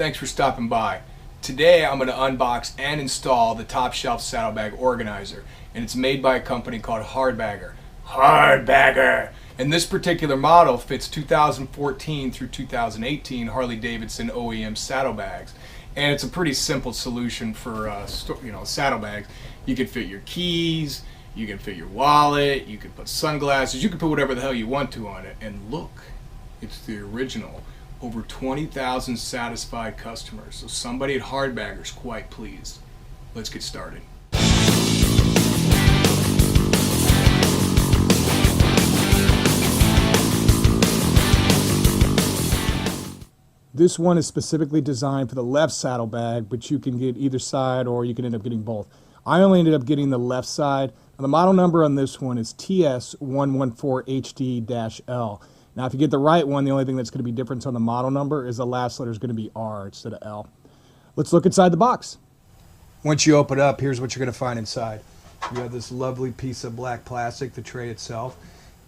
Thanks for stopping by. Today I'm going to unbox and install the Top Shelf Saddlebag Organizer, and it's made by a company called Hardbagger. Hardbagger! And this particular model fits 2014 through 2018 Harley-Davidson OEM saddlebags. And it's a pretty simple solution for saddlebags. You can fit your keys, you can fit your wallet, you can put sunglasses, you can put whatever the hell you want to on it. And look, it's the original. Over 20,000 satisfied customers. So somebody at Hardbagger's quite pleased. Let's get started. This one is specifically designed for the left saddlebag, but you can get either side or you can end up getting both. I only ended up getting the left side. Now, the model number on this one is TS114HD-L. Now, if you get the right one, the only thing that's going to be different on the model number is the last letter is going to be R instead of L. Let's look inside the box. Once you open it up, here's what you're going to find inside. You have this lovely piece of black plastic, the tray itself,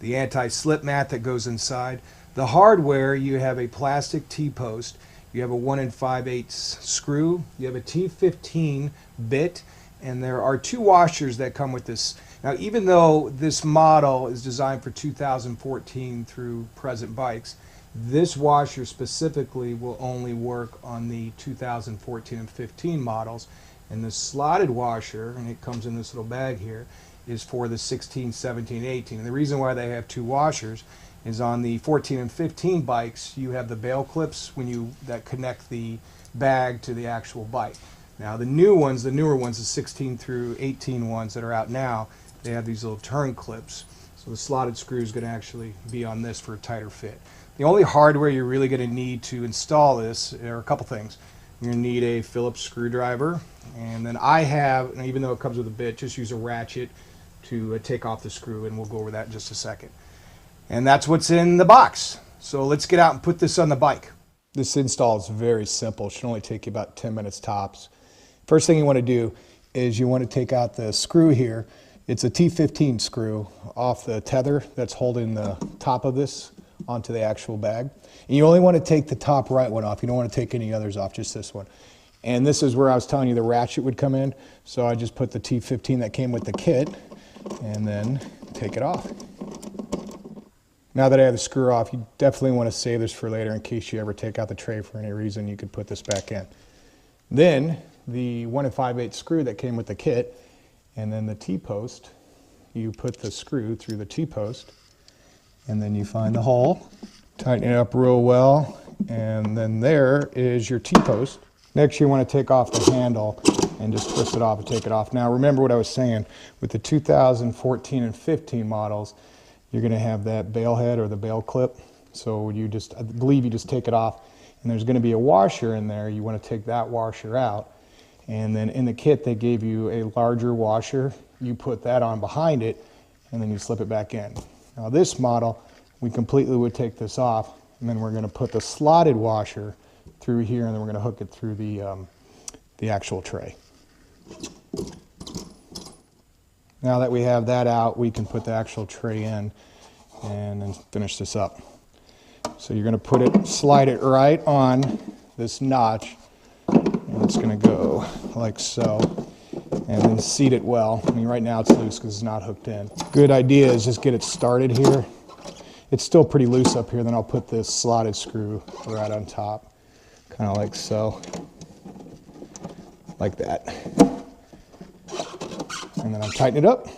the anti-slip mat that goes inside. The hardware, you have a plastic T-post, you have a 1 5/8 screw, you have a T15 bit, and there are 2 washers that come with this. Now, even though this model is designed for 2014 through present bikes, this washer specifically will only work on the 2014 and 15 models. And the slotted washer, and it comes in this little bag here, is for the 16, 17, 18. And the reason why they have 2 washers is on the 14 and 15 bikes, you have the bail clips that connect the bag to the actual bike. Now, the newer ones, the 16 through 18 ones that are out now, they have these little turn clips. So the slotted screw is going to actually be on this for a tighter fit. The only hardware you're really going to need to install this are a couple things. You're going to need a Phillips screwdriver, and then I have, and even though it comes with a bit, just use a ratchet to take off the screw, and we'll go over that in just a second. And that's what's in the box. So let's get out and put this on the bike. This install is very simple. It should only take you about 10 minutes tops. First thing you want to do is you want to take out the screw here. It's a T15 screw off the tether that's holding the top of this onto the actual bag. And you only want to take the top right one off. You don't want to take any others off, just this one. And this is where I was telling you the ratchet would come in. So I just put the T15 that came with the kit and then take it off. Now that I have the screw off, you definitely want to save this for later in case you ever take out the tray for any reason. You could put this back in. Then the 1 5/8 screw that came with the kit, and then the T-post, you put the screw through the T-post, and then you find the hole, tighten it up real well, and then there is your T-post. Next, you want to take off the handle and just twist it off and take it off. Now, remember what I was saying, with the 2014 and 15 models, you're going to have that bail head or the bail clip. So I believe you just take it off, and there's going to be a washer in there. You want to take that washer out. And then in the kit, they gave you a larger washer. You put that on behind it, and then you slip it back in. Now this model, we completely would take this off, and then we're going to put the slotted washer through here, and then we're going to hook it through the actual tray. Now that we have that out, we can put the actual tray in and then finish this up. So you're going to slide it right on this notch. And it's going to go like so, and then seat it well. I mean, right now it's loose because it's not hooked in. Good idea is just get it started here. It's still pretty loose up here. Then I'll put this slotted screw right on top, kind of like so, like that. And then I'll tighten it up.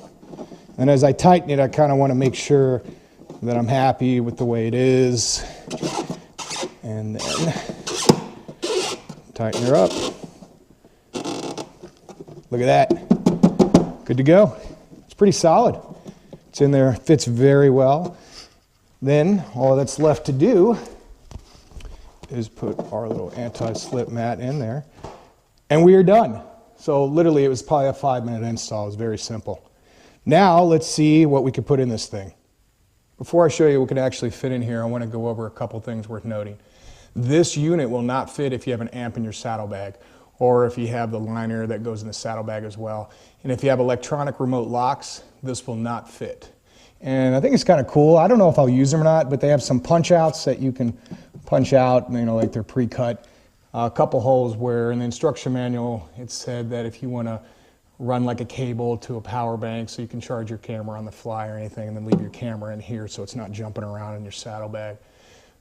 And as I tighten it, I kind of want to make sure that I'm happy with the way it is. And then tighten her up. Look at that. Good to go. It's pretty solid. It's in there, fits very well. Then all that's left to do is put our little anti-slip mat in there, and we are done. So literally it was probably a 5-minute install. It was very simple. Now let's see what we could put in this thing. Before I show you what can actually fit in here, I want to go over a couple things worth noting. This unit will not fit if you have an amp in your saddlebag, or if you have the liner that goes in the saddlebag as well. And if you have electronic remote locks, this will not fit. And I think it's kind of cool. I don't know if I'll use them or not, but they have some punch outs that you can punch out, you know, like they're pre-cut. A couple holes where in the instruction manual it said that if you want to run like a cable to a power bank so you can charge your camera on the fly or anything, and then leave your camera in here so it's not jumping around in your saddlebag.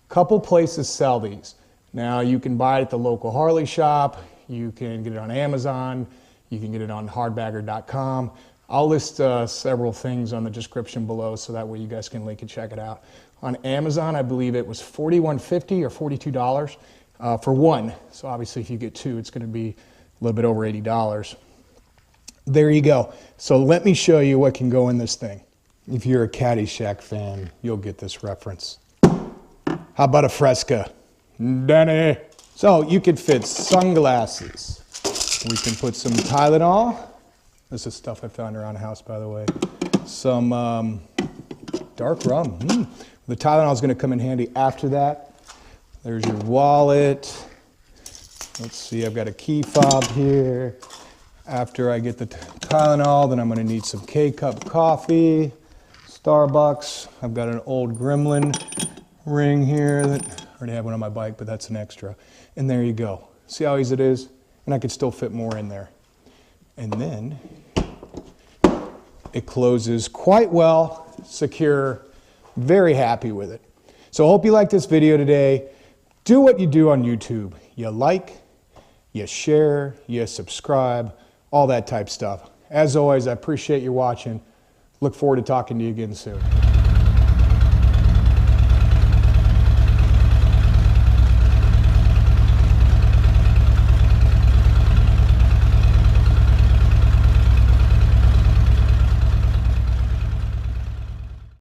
Couple places sell these. Now you can buy it at the local Harley shop, you can get it on Amazon, you can get it on hardbagger.com. I'll list several things on the description below so that way you guys can link and check it out. On Amazon, I believe it was $41.50 or $42 for one. So obviously if you get two, it's going to be a little bit over $80. There you go. So let me show you what can go in this thing. If you're a Caddyshack fan, you'll get this reference. How about a Fresca? Danny. So you could fit sunglasses. We can put some Tylenol. This is stuff I found around the house, by the way. Some dark rum. The Tylenol is going to come in handy after that. There's your wallet. Let's see, I've got a key fob here. After I get the Tylenol, then I'm going to need some K-Cup coffee, Starbucks. I've got an old Gremlin ring here that I already have one on my bike, but that's an extra. And there you go. See how easy it is? And I could still fit more in there. And then it closes quite well, secure, very happy with it. So I hope you liked this video today. Do what you do on YouTube. You like, you share, you subscribe, all that type stuff. As always, I appreciate you watching. Look forward to talking to you again soon.